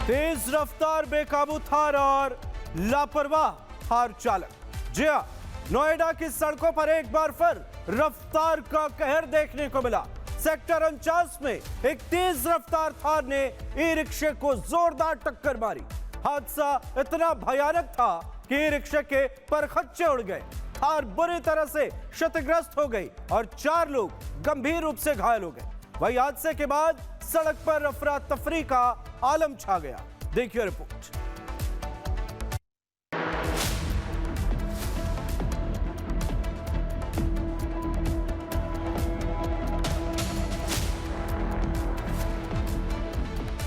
तेज रफ्तार बेकाबू थार और लापरवाह थार चालक। जी हां, नोएडा की सड़कों पर एक बार फिर रफ्तार का कहर देखने को मिला। सेक्टर 49 में एक तेज रफ्तार थार ने ई रिक्शे को जोरदार टक्कर मारी। हादसा इतना भयानक था कि ई रिक्शे के परखच्चे उड़ गए, थार बुरी तरह से क्षतिग्रस्त हो गई और 4 लोग गंभीर रूप से घायल हो गए। वही हादसे के बाद सड़क पर अफरा तफरी का आलम छा गया। देखिए रिपोर्ट।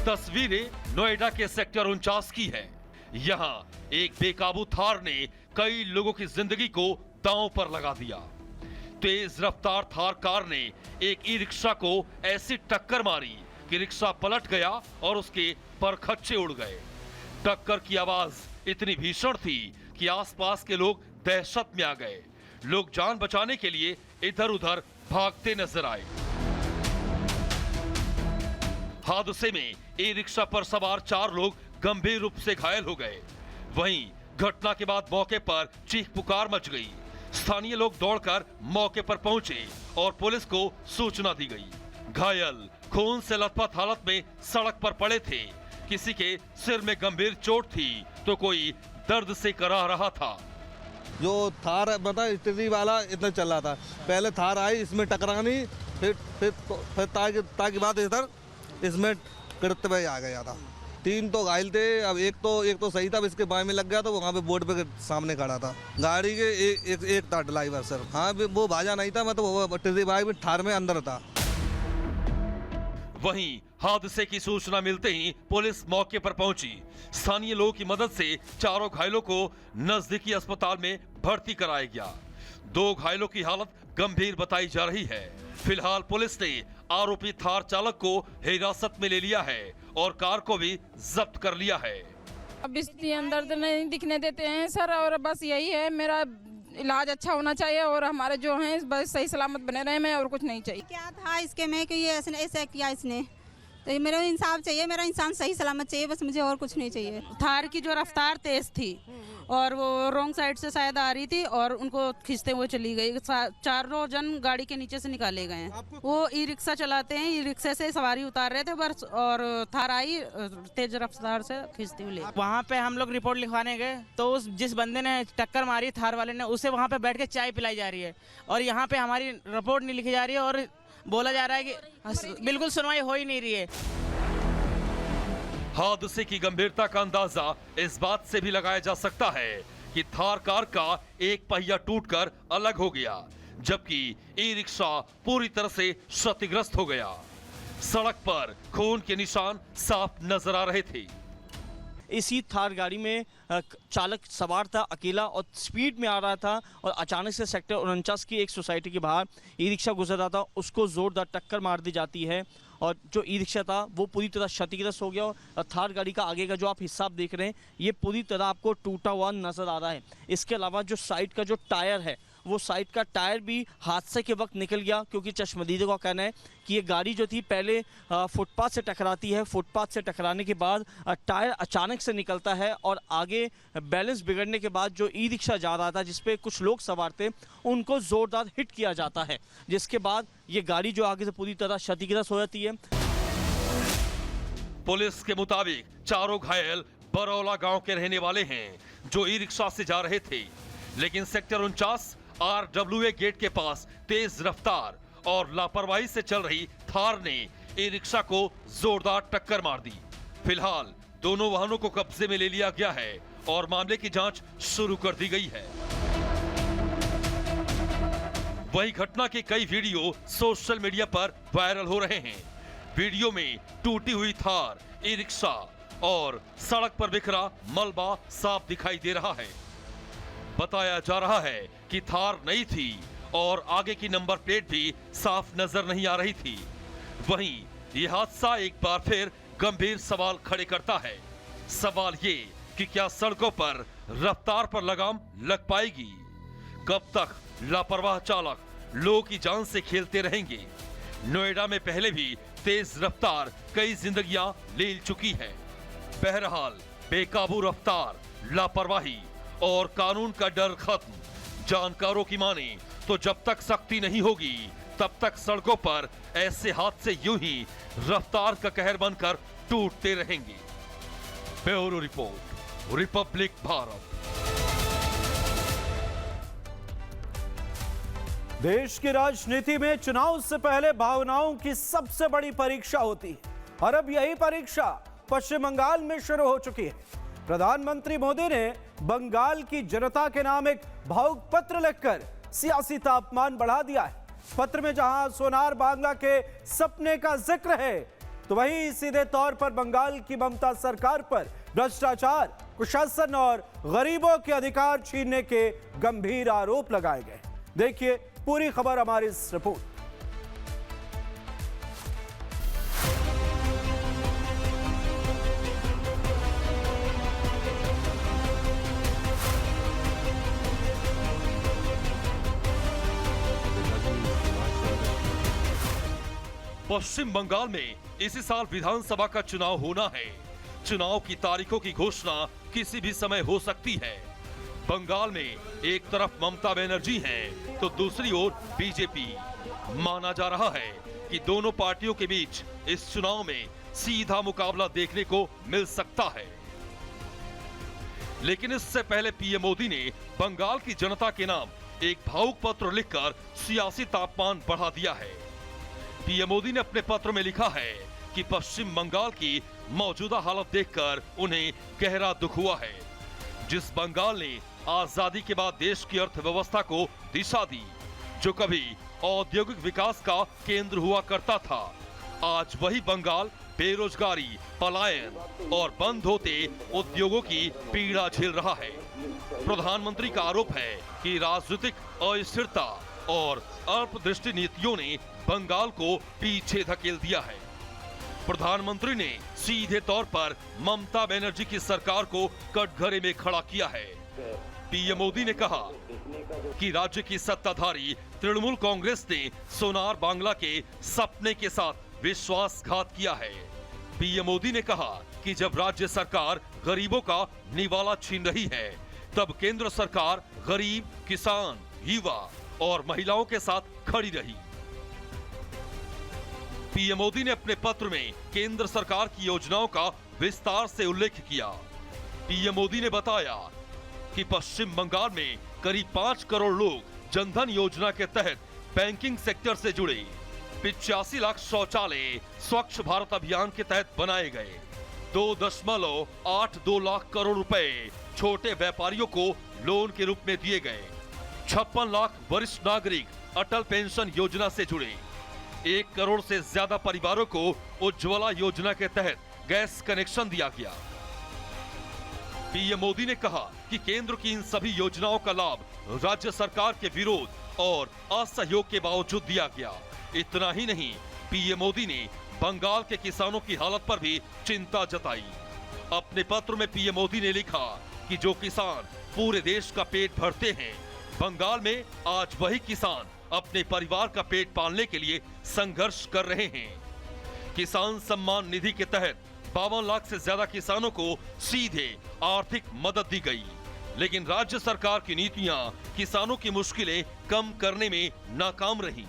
तस्वीरें नोएडा के सेक्टर 49 की है। यहाँ एक बेकाबू थार ने कई लोगों की जिंदगी को दांव पर लगा दिया। तेज रफ्तार थार कार ने एक ई रिक्शा को ऐसी टक्कर मारी कि रिक्शा पलट गया और उसके परखच्चे उड़ गए। टक्कर की आवाज इतनी भीषण थी कि आसपास के लोग दहशत में आ गए। लोग जान बचाने के लिए इधर उधर भागते नजर आए। हादसे में ई रिक्शा पर सवार 4 लोग गंभीर रूप से घायल हो गए। वहीं घटना के बाद मौके पर चीख पुकार मच गई। स्थानीय लोग दौड़कर मौके पर पहुंचे और पुलिस को सूचना दी गई। घायल खून से लथपथ हालत में सड़क पर पड़े थे। किसी के सिर में गंभीर चोट थी तो कोई दर्द से कराह रहा था। जो थार बता स्थिति वाला इतना चल रहा था, पहले थार आई इसमें टकरानी, फिर ताकि बाद इधर इसमें करते हुए आ गया था। 3 तो घायल थे। अब एक तो सही था, अब इसके बाएं में लग गया तो वहाँ पे बोर्ड पे सामने खड़ा था। गाड़ी के एक था ड्राइवर सर। हाँ वो भाजा नहीं था, मैं तो वो थार में अंदर था। वहीं हादसे की सूचना मिलते ही पुलिस मौके पर पहुंची। स्थानीय लोगों की मदद से चारों घायलों को नजदीकी अस्पताल में भर्ती कराया गया। 2 घायलों की हालत गंभीर बताई जा रही है। फिलहाल पुलिस ने आरोपी थार चालक को हिरासत में ले लिया है और कार को भी जब्त कर लिया है। अब इसके अंदर तो नहीं दिखने देते हैं सर, और बस यही है, मेरा इलाज अच्छा होना चाहिए और हमारे जो हैं बस सही सलामत बने रहे, मैं और कुछ नहीं चाहिए। क्या था इसके में कि ये ऐसे किया इसने, तो मेरा इंसाफ चाहिए, मेरा इंसान सही सलामत चाहिए, बस मुझे और कुछ नहीं चाहिए। थार की जो रफ्तार तेज थी और वो रॉन्ग साइड से शायद आ रही थी और उनको खींचते हुए चली गई। 4 जन गाड़ी के नीचे से निकाले गए हैं। वो ई रिक्शा चलाते हैं, ई रिक्शे से सवारी उतार रहे थे बस, और थार आई तेज रफ्तार से खींचते हुए ले। वहाँ पे हम लोग रिपोर्ट लिखवाने गए तो उस जिस बंदे ने टक्कर मारी थार वाले ने, उसे वहाँ पे बैठ के चाय पिलाई जा रही है और यहाँ पे हमारी रिपोर्ट नहीं लिखी जा रही है और बोला जा रहा है कि बिल्कुल सुनवाई हो ही नहीं रही है। हादसे की गंभीरता का अंदाजा इस बात से भी लगाया जा सकता है कि थार कार का एक पहिया टूटकर अलग हो गया, जबकि ई रिक्शा पूरी तरह से क्षतिग्रस्त हो गया। सड़क पर खून के निशान साफ नजर आ रहे थे। इसी थार गाड़ी में चालक सवार था अकेला और स्पीड में आ रहा था और अचानक से सेक्टर 49 की एक सोसाइटी के बाहर ई रिक्शा गुजर रहा था, उसको जोरदार टक्कर मार दी जाती है और जो ई रिक्शा था वो पूरी तरह क्षतिग्रस्त हो गया। और थार गाड़ी का आगे का जो आप हिस्सा देख रहे हैं ये पूरी तरह आपको टूटा हुआ नजर आ रहा है। इसके अलावा जो साइड का जो टायर है वो साइड का टायर भी हादसे के वक्त निकल गया, क्योंकि चश्मदीदों का कहना है कि ये गाड़ी जो थी पहले फुटपाथ से टकराती है, फुटपाथ से टकराने के बाद टायर अचानक से निकलता है और आगे बैलेंस बिगड़ने के बाद जो ई रिक्शा जा रहा था जिसपे कुछ लोग सवार थे उनको जोरदार हिट किया जाता है, जिसके बाद ये गाड़ी जो आगे से पूरी तरह क्षतिग्रस्त हो जाती है। पुलिस के मुताबिक चारों घायल बरौला गांव के रहने वाले हैं जो ई रिक्शा से जा रहे थे, लेकिन सेक्टर 49 RWA गेट के पास तेज रफ्तार और लापरवाही से चल रही थार ने ई रिक्शा को जोरदार टक्कर मार दी। फिलहाल दोनों वाहनों को कब्जे में ले लिया गया है और मामले की जांच शुरू कर दी गई है। वहीं घटना के कई वीडियो सोशल मीडिया पर वायरल हो रहे हैं। वीडियो में टूटी हुई थार, ई रिक्शा और सड़क पर बिखरा मलबा साफ दिखाई दे रहा है। बताया जा रहा है कि थार नई थी और आगे की नंबर प्लेट भी साफ नजर नहीं आ रही थी। वहीं यह हादसा एक बार फिर गंभीर सवाल खड़े करता है। सवाल ये कि क्या सड़कों पर रफ्तार पर लगाम लग पाएगी? कब तक लापरवाह चालक लोगों की जान से खेलते रहेंगे? नोएडा में पहले भी तेज रफ्तार कई जिंदगियां ले चुकी है। बहरहाल बेकाबू रफ्तार, लापरवाही और कानून का डर खत्म। जानकारों की माने तो जब तक सख्ती नहीं होगी तब तक सड़कों पर ऐसे हादसे यूं ही रफ्तार का कहर बनकर टूटते रहेंगे। Bureau report, Republic Bharat. देश की राजनीति में चुनाव से पहले भावनाओं की सबसे बड़ी परीक्षा होती है और अब यही परीक्षा पश्चिम बंगाल में शुरू हो चुकी है। प्रधानमंत्री मोदी ने बंगाल की जनता के नाम एक भावुक पत्र लिखकर सियासी तापमान बढ़ा दिया है। पत्र में जहां सोनार बांग्ला के सपने का जिक्र है तो वहीं सीधे तौर पर बंगाल की ममता सरकार पर भ्रष्टाचार, कुशासन और गरीबों के अधिकार छीनने के गंभीर आरोप लगाए गए। देखिए पूरी खबर हमारी इस रिपोर्ट। पश्चिम बंगाल में इसी साल विधानसभा का चुनाव होना है। चुनाव की तारीखों की घोषणा किसी भी समय हो सकती है। बंगाल में एक तरफ ममता बनर्जी हैं, तो दूसरी ओर बीजेपी। माना जा रहा है कि दोनों पार्टियों के बीच इस चुनाव में सीधा मुकाबला देखने को मिल सकता है। लेकिन इससे पहले पीएम मोदी ने बंगाल की जनता के नाम एक भावुक पत्र लिखकर सियासी तापमान बढ़ा दिया है। पीएम मोदी ने अपने पत्र में लिखा है कि पश्चिम बंगाल की मौजूदा हालत देखकर उन्हें गहरा दुख हुआ है। जिस बंगाल ने आजादी के बाद देश की अर्थव्यवस्था को दिशा दी, जो कभी औद्योगिक विकास का केंद्र हुआ करता था, आज वही बंगाल बेरोजगारी, पलायन और बंद होते उद्योगों की पीड़ा झेल रहा है। प्रधानमंत्री का आरोप है कि राजनीतिक अस्थिरता और अल्पदृष्टि नीतियों ने बंगाल को पीछे धकेल दिया है। प्रधानमंत्री ने सीधे तौर पर ममता बनर्जी की सरकार को कटघरे में खड़ा किया है। पीएम मोदी ने कहा कि राज्य की सत्ताधारी तृणमूल कांग्रेस ने सोनार बांग्ला के सपने के साथ विश्वासघात किया है। पीएम मोदी ने कहा कि जब राज्य सरकार गरीबों का निवाला छीन रही है, तब केंद्र सरकार गरीब, किसान, युवा और महिलाओं के साथ खड़ी रही। पीएम मोदी ने अपने पत्र में केंद्र सरकार की योजनाओं का विस्तार से उल्लेख किया। पीएम मोदी ने बताया कि पश्चिम बंगाल में करीब 5 करोड़ लोग जनधन योजना के तहत बैंकिंग सेक्टर से जुड़े। 85 लाख शौचालय स्वच्छ भारत अभियान के तहत बनाए गए। 2.82 लाख करोड़ रुपए छोटे व्यापारियों को लोन के रूप में दिए गए। 56 लाख वरिष्ठ नागरिक अटल पेंशन योजना से जुड़े। 1 करोड़ से ज्यादा परिवारों को उज्ज्वला योजना के तहत गैस कनेक्शन दिया गया। पीएम मोदी ने कहा कि केंद्र की इन सभी योजनाओं का लाभ राज्य सरकार के विरोध और असहयोग के बावजूद दिया गया। इतना ही नहीं, पीएम मोदी ने बंगाल के किसानों की हालत पर भी चिंता जताई। अपने पत्र में पीएम मोदी ने लिखा कि जो किसान पूरे देश का पेट भरते हैं, बंगाल में आज वही किसान अपने परिवार का पेट पालने के लिए संघर्ष कर रहे हैं। किसान सम्मान निधि के तहत 52 लाख से ज्यादा किसानों को सीधे आर्थिक मदद दी गई, लेकिन राज्य सरकार की नीतियां किसानों की मुश्किलें कम करने में नाकाम रहीं।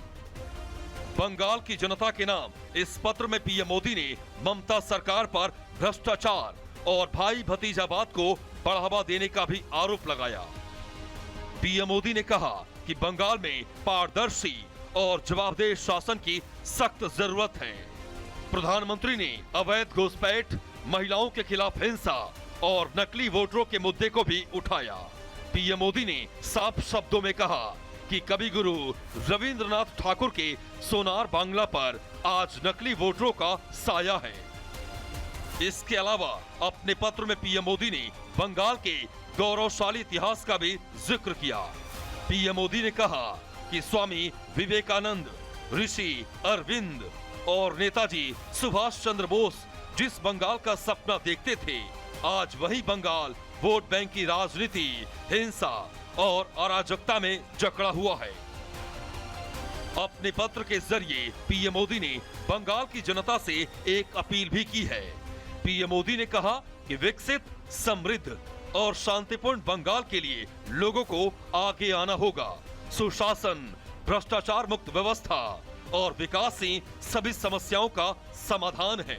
बंगाल की जनता के नाम इस पत्र में पीएम मोदी ने ममता सरकार पर भ्रष्टाचार और भाई भतीजावाद को बढ़ावा देने का भी आरोप लगाया। पीएम मोदी ने कहा कि बंगाल में पारदर्शी और जवाबदेह शासन की सख्त जरूरत है। प्रधानमंत्री ने अवैध घुसपैठ, महिलाओं के खिलाफ हिंसा और नकली वोटरों के मुद्दे को भी उठाया। पीएम मोदी ने साफ शब्दों में कहा कि कविगुरु रविंद्रनाथ ठाकुर के सोनार बांग्ला पर आज नकली वोटरों का साया है। इसके अलावा अपने पत्र में पीएम मोदी ने बंगाल के गौरवशाली इतिहास का भी जिक्र किया। पीएम मोदी ने कहा कि स्वामी विवेकानंद, ऋषि अरविंद और नेताजी सुभाष चंद्र बोस जिस बंगाल का सपना देखते थे, आज वही बंगाल वोट बैंक की राजनीति, हिंसा और अराजकता में जकड़ा हुआ है। अपने पत्र के जरिए पीएम मोदी ने बंगाल की जनता से एक अपील भी की है। पीएम मोदी ने कहा कि विकसित, समृद्ध और शांतिपूर्ण बंगाल के लिए लोगों को आगे आना होगा। सुशासन, भ्रष्टाचार मुक्त व्यवस्था और विकास ही सभी समस्याओं का समाधान है।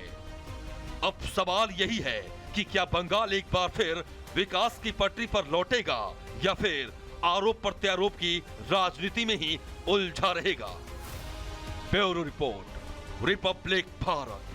अब सवाल यही है कि क्या बंगाल एक बार फिर विकास की पटरी पर लौटेगा या फिर आरोप प्रत्यारोप की राजनीति में ही उलझा रहेगा। Bureau report, Republic Bharat.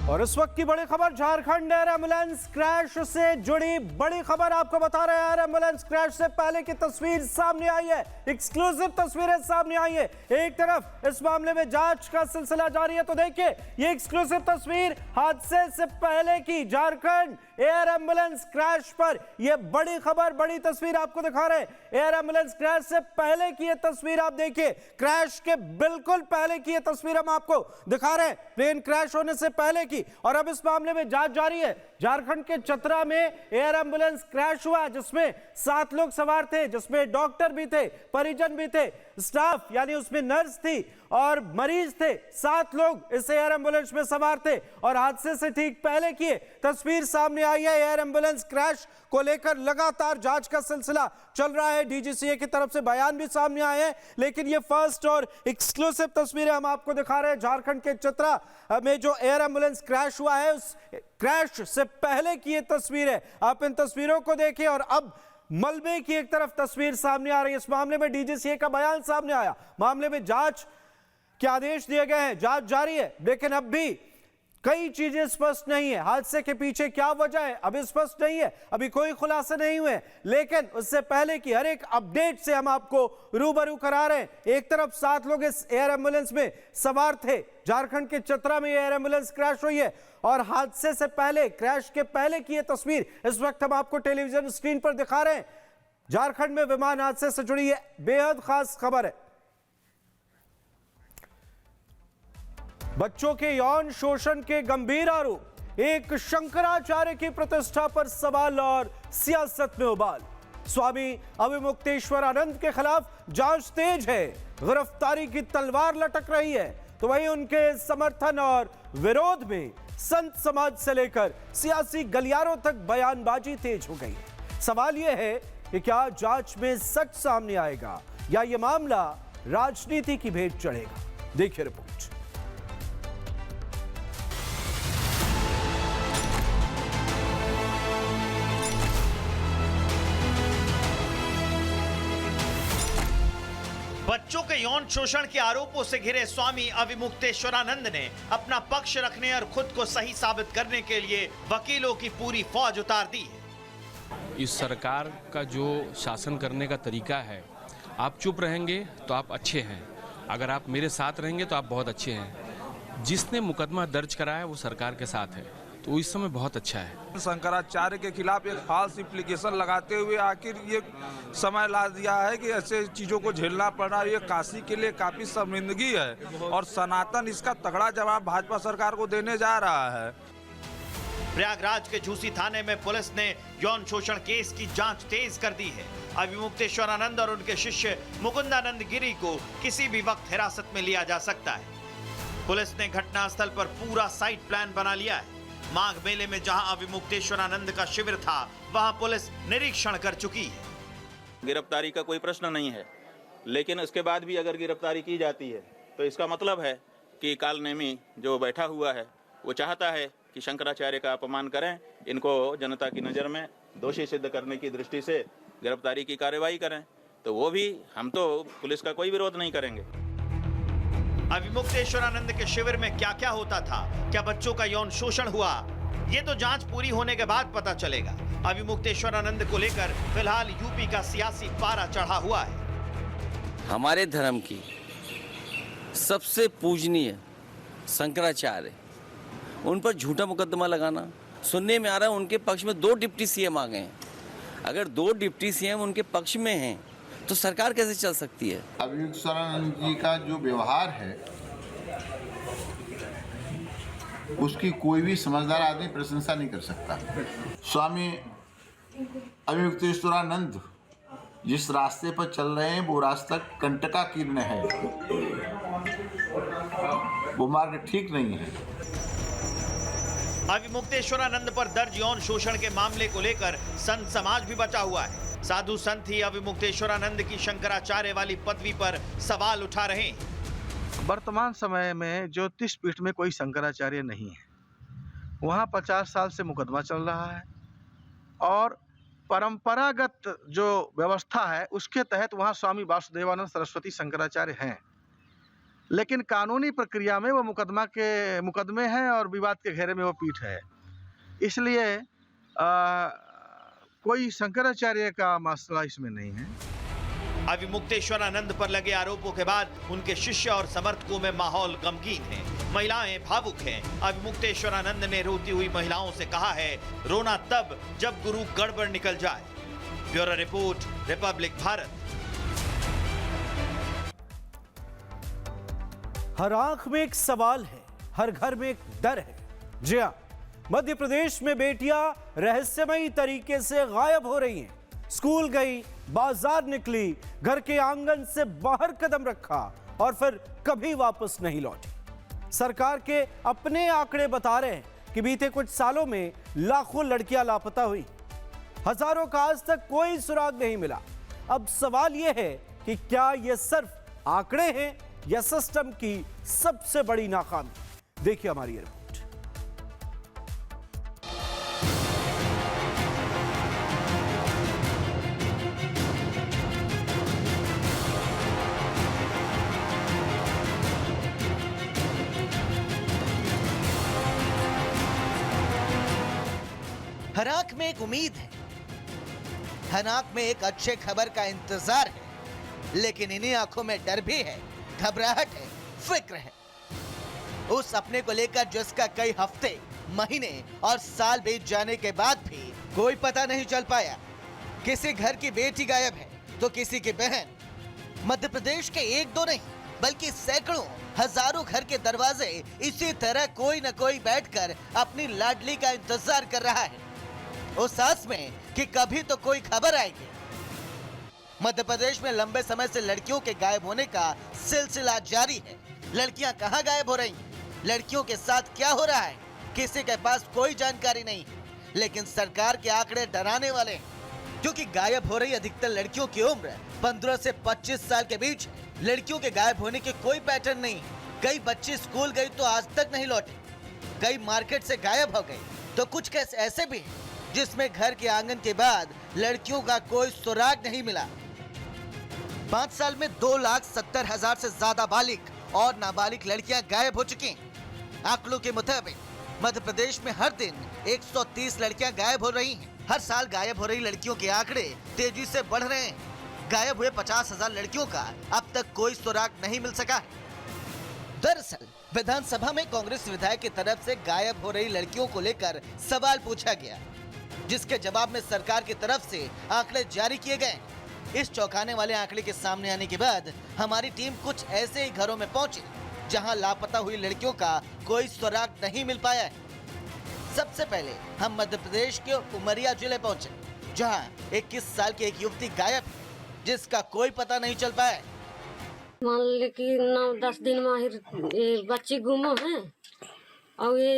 और इस वक्त की बड़ी खबर, झारखंड एयर एम्बुलेंस क्रैश से जुड़ी बड़ी खबर आपको बता रहे हैं। एयर एम्बुलेंस क्रैश से पहले की तस्वीर सामने आई है, एक्सक्लूसिव तस्वीरें सामने आई है। एक तरफ इस मामले में जांच का सिलसिला जारी है, तो देखिए ये एक्सक्लूसिव तस्वीर हादसे से पहले की झारखंड एयर एम्बुलेंस क्रैश पर यह बड़ी खबर, बड़ी तस्वीर आपको दिखा रहे हैं। एयर एम्बुलेंस क्रैश से पहले की यह तस्वीर आप देखिए, क्रैश के बिल्कुल पहले की यह तस्वीर हम आपको दिखा रहे हैं, प्लेन क्रैश होने से पहले की। और अब इस मामले में जांच जारी है। झारखंड के चतरा में एयर एम्बुलेंस क्रैश हुआ जिसमें 7 लोग सवार थे, जिसमें डॉक्टर भी थे, परिजन भी थे, स्टाफ यानी उसमें नर्स थी और मरीज थे। 7 लोग इस एयर एम्बुलेंस में सवार थे और हादसे से ठीक पहले की तस्वीर सामने आई है। एयर एम्बुलेंस क्रैश को लेकर लगातार जांच का सिलसिला चल रहा है। डीजीसीए की तरफ से बयान भी सामने आए हैं, लेकिन ये फर्स्ट और एक्सक्लूसिव तस्वीरें हम आपको दिखा रहे हैं। झारखंड के चतरा में जो एयर एम्बुलेंस क्रैश हुआ है, उस क्रैश से पहले की ये तस्वीर है। आप इन तस्वीरों को देखिए और अब मलबे की एक तरफ तस्वीर सामने आ रही है। इस मामले में डीजीसीए का बयान सामने आया, मामले में जांच के आदेश दिए गए हैं, जांच जारी है, लेकिन अब भी कई चीजें स्पष्ट नहीं है। हादसे के पीछे क्या वजह है अभी स्पष्ट नहीं है, अभी कोई खुलासे नहीं हुए, लेकिन उससे पहले की हर एक अपडेट से हम आपको रूबरू करा रहे हैं। एक तरफ 7 लोग इस एयर एम्बुलेंस में सवार थे। झारखंड के चतरा में एयर एम्बुलेंस क्रैश हुई है और हादसे से पहले, क्रैश के पहले की यह तस्वीर इस वक्त हम आपको टेलीविजन स्क्रीन पर दिखा रहे हैं। झारखंड में विमान हादसे से जुड़ी यह बेहद खास खबर है। बच्चों के यौन शोषण के गंभीर आरोप, एक शंकराचार्य की प्रतिष्ठा पर सवाल और सियासत में उबाल। स्वामी अविमुक्तेश्वरानंद के खिलाफ जांच तेज है, गिरफ्तारी की तलवार लटक रही है, तो वहीं उनके समर्थन और विरोध में संत समाज से लेकर सियासी गलियारों तक बयानबाजी तेज हो गई है। सवाल यह है कि क्या जांच में सच सामने आएगा या यह मामला राजनीति की भेंट चढ़ेगा। देखिए रिपोर्ट। बच्चों के यौन शोषण के आरोपों से घिरे स्वामी अविमुक्तेश्वरानंद ने अपना पक्ष रखने और खुद को सही साबित करने के लिए वकीलों की पूरी फौज उतार दी है। इस सरकार का जो शासन करने का तरीका है, आप चुप रहेंगे तो आप अच्छे हैं, अगर आप मेरे साथ रहेंगे तो आप बहुत अच्छे हैं। जिसने मुकदमा दर्ज कराया वो सरकार के साथ है, तो इस समय बहुत अच्छा है। शंकराचार्य के खिलाफ एक फॉल्स एप्लीकेशन लगाते हुए आखिर ये समय ला दिया है कि ऐसे चीज़ों को झेलना पड़ रहा है। ये काशी के लिए काफ़ी शर्मिंदगी है और सनातन इसका तगड़ा जवाब भाजपा सरकार को देने जा रहा है। प्रयागराज के झूसी थाने में पुलिस ने यौन शोषण केस की जांच तेज कर दी है। अविमुक्तेश्वरानंद और उनके शिष्य मुकुंदानंद गिरी को किसी भी वक्त हिरासत में लिया जा सकता है। पुलिस ने घटनास्थल पर पूरा साइट प्लान बना लिया है। माघ मेले में जहां अविमुक्तेश्वरानंद का शिविर था, वहां पुलिस निरीक्षण कर चुकी है। गिरफ्तारी का कोई प्रश्न नहीं है, लेकिन उसके बाद भी अगर गिरफ्तारी की जाती है तो इसका मतलब है कि कालनेमी जो बैठा हुआ है वो चाहता है कि शंकराचार्य का अपमान करें, इनको जनता की नज़र में दोषी सिद्ध करने की दृष्टि से गिरफ्तारी की कार्रवाई करें। तो वो भी, हम तो पुलिस का कोई विरोध नहीं करेंगे। अविमुक्तेश्वरानंद के शिविर में क्या क्या होता था, क्या बच्चों का यौन शोषण हुआ, ये तो जांच पूरी होने के बाद पता चलेगा। अविमुक्तेश्वरानंद को लेकर फिलहाल यूपी का सियासी पारा चढ़ा हुआ है। हमारे धर्म की सबसे पूजनीय शंकराचार्य, उन पर झूठा मुकदमा लगाना, सुनने में आ रहा है उनके पक्ष में 2 डिप्टी सीएम आ गए हैं। अगर 2 डिप्टी सीएम उनके पक्ष में हैं तो सरकार कैसे चल सकती है? अविमुक्तेश्वरानंद जी का जो व्यवहार है उसकी कोई भी समझदार आदमी प्रशंसा नहीं कर सकता। स्वामी अविमुक्तेश्वरानंद जिस रास्ते पर चल रहे हैं वो रास्ता कंटकाकीर्ण है, वो मार्ग ठीक नहीं है। अविमुक्तेश्वरानंद पर दर्ज यौन शोषण के मामले को लेकर संत समाज भी बचा हुआ है। साधु संत ही अविमुक्तेश्वरानंद की शंकराचार्य वाली पदवी पर सवाल उठा रहे हैं। वर्तमान समय में ज्योतिष पीठ में कोई शंकराचार्य नहीं है। वहाँ 50 साल से मुकदमा चल रहा है और परंपरागत जो व्यवस्था है उसके तहत वहाँ स्वामी वासुदेवानंद सरस्वती शंकराचार्य हैं, लेकिन कानूनी प्रक्रिया में वो मुकदमे हैं और विवाद के घेरे में वो पीठ है। इसलिए कोई शंकराचार्य का मसला इसमें नहीं है। अविमुक्तेश्वरानंद पर लगे आरोपों के बाद उनके शिष्य और समर्थकों में माहौल गमगीन है। महिलाएं भावुक हैं। अविमुक्तेश्वरानंद ने रोती हुई महिलाओं से कहा है, रोना तब जब गुरु गड़बड़ निकल जाए। Bureau report, Republic Bharat. हर आंख में एक सवाल है, हर घर में एक डर है। जी हां, मध्य प्रदेश में बेटियां रहस्यमयी तरीके से गायब हो रही हैं। स्कूल गई, बाजार निकली, घर के आंगन से बाहर कदम रखा और फिर कभी वापस नहीं लौटी। सरकार के अपने आंकड़े बता रहे हैं कि बीते कुछ सालों में लाखों लड़कियां लापता हुई, हजारों का आज तक कोई सुराग नहीं मिला। अब सवाल यह है कि क्या यह सिर्फ आंकड़े हैं या सिस्टम की सबसे बड़ी नाकामी। देखिए हमारी ये रिपोर्ट। हर आंख में एक उम्मीद है, हर आंख में एक अच्छे खबर का इंतजार है, लेकिन इन्हीं आंखों में डर भी है, घबराहट है, फिक्र है। उस सपने को लेकर जिसका कई हफ्ते, महीने और साल बीत जाने के बाद भी कोई पता नहीं चल पाया। किसी घर की बेटी गायब है तो किसी की बहन। मध्य प्रदेश के एक दो नहीं बल्कि सैकड़ों हजारों घर के दरवाजे इसी तरह कोई न कोई बैठकर अपनी लाडली का इंतजार कर रहा है, उस आस में कि कभी तो कोई खबर आएगी। मध्य प्रदेश में लंबे समय से लड़कियों के गायब होने का सिलसिला जारी है। लड़कियां कहां गायब हो रही हैं? लड़कियों के साथ क्या हो रहा है? किसी के पास कोई जानकारी नहीं, लेकिन सरकार के आंकड़े डराने वाले हैं, क्योंकि गायब हो रही अधिकतर लड़कियों की उम्र 15 से 25 साल के बीच है। लड़कियों के गायब होने के कोई पैटर्न नहीं। कई बच्ची स्कूल गई तो आज तक नहीं लौटे, कई मार्केट से गायब हो गई, तो कुछ केस ऐसे भी हैं जिसमें घर के आंगन के बाद लड़कियों का कोई सुराग नहीं मिला। 5 साल में 2,70,000 से ज्यादा बालिग और नाबालिग लड़कियां गायब हो चुकी हैं। आंकड़ों के मुताबिक मध्य प्रदेश में हर दिन 130 लड़कियां गायब हो रही हैं। हर साल गायब हो रही लड़कियों के आंकड़े तेजी से बढ़ रहे हैं। गायब हुए 50,000 लड़कियों का अब तक कोई सुराग नहीं मिल सका है। दरअसल विधानसभा में कांग्रेस विधायक की तरफ से गायब हो रही लड़कियों को लेकर सवाल पूछा गया, जिसके जवाब में सरकार की तरफ से आंकड़े जारी किए गए। इस चौंकाने वाले आंकड़े के सामने आने के बाद हमारी टीम कुछ ऐसे ही घरों में पहुंची जहां लापता हुई लड़कियों का कोई सुराग नहीं मिल पाया है। सबसे पहले हम मध्य प्रदेश के उमरिया जिले पहुंचे, जहां 21 साल की एक युवती गायब है, जिसका कोई पता नहीं चल पाया। मान ली कि 9-10 दिन में बच्ची गुम है और ये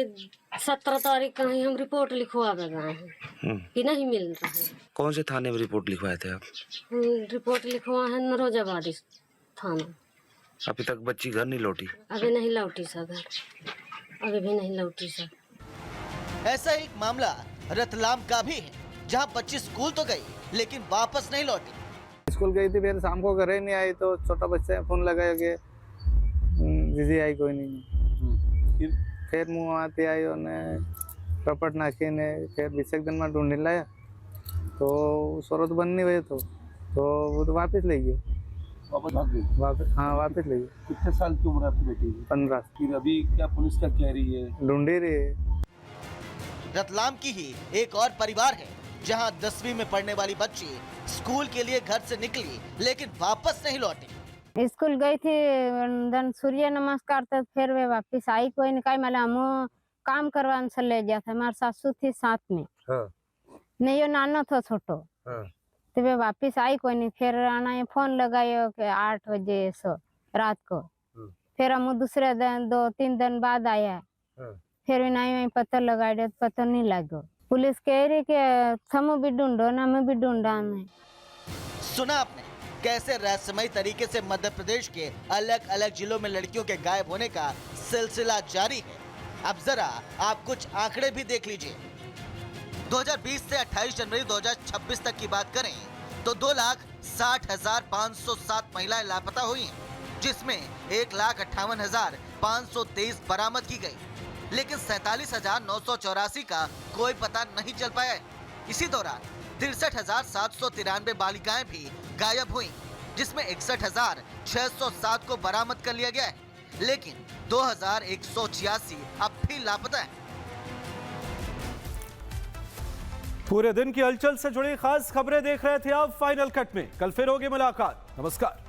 17 तारीख का ही हम रिपोर्ट लिखवा गए हैं कि नहीं मिल रहा है। कौन से थाने में रिपोर्ट लिखवाए थे आप? रिपोर्ट लिखवा है नरोजाबादी थाना। अभी तक बच्ची घर नहीं लौटी? अभी नहीं लौटी सर, अभी भी नहीं लौटी सर। ऐसा एक मामला रतलाम का भी है, जहां बच्ची स्कूल तो गई लेकिन वापस नहीं लौटी। स्कूल गई थी, फिर शाम को घर ही नहीं आई, तो छोटा बच्चा फोन लगाया कि दीदी आई कोई नहीं। फिर मुँह आती आई उन्हें कपट नाखी ने फिर 20 दिन में ढूंढ लाया, तो सूरत बंद नहीं हुई, तो वो तो वापस ले गए। वापस भाग गई? हाँ वापस ले गए। कितने साल की उम्र आपकी बेटी की? 15। फिर अभी क्या पुलिस क्या कह रही है? ढूंढ रही है। रतलाम की ही एक और परिवार है, जहां 10वीं में पढ़ने वाली बच्ची स्कूल के लिए घर से निकली लेकिन वापस नहीं लौटी। स्कूल गई थी, धन सूर्य नमस्कार, तो फिर वे वापस आई। कोई नहीं, मला हम काम करवाने से ले गया था। हमारे सासू थी साथ में। हाँ। नहीं, यो नानो था छोटो। हाँ। तो मैं वापिस आई कोई नहीं। फिर आना ये फोन लगायो कि 8 बजे सो रात को। फिर हम दूसरे दिन 2-3 दिन बाद आया। फिर भी नहीं पता लगा दे, पता नहीं लगो। पुलिस कह रही कि हम भी ढूंढो ना, मैं भी ढूंढा नहीं। सुना आपने कैसे रहस्यमयी तरीके से मध्य प्रदेश के अलग अलग जिलों में लड़कियों के गायब होने का सिलसिला जारी है। अब जरा आप कुछ आंकड़े भी देख लीजिए। 2020 से 28 जनवरी 2026 तक की बात करें तो 2,60,507 महिलाएं लापता हुई हैं, जिसमें 1,58,523 बरामद की गई, लेकिन 47,984 का कोई पता नहीं चल पाया है। इसी दौरान 63,793 बालिकाएं भी गायब हुई, जिसमें 61,607 को बरामद कर लिया गया है, लेकिन 2,186 अब भी लापता है। पूरे दिन की हलचल से जुड़ी खास खबरें देख रहे थे आप फाइनल कट में। कल फिर होगी मुलाकात। नमस्कार।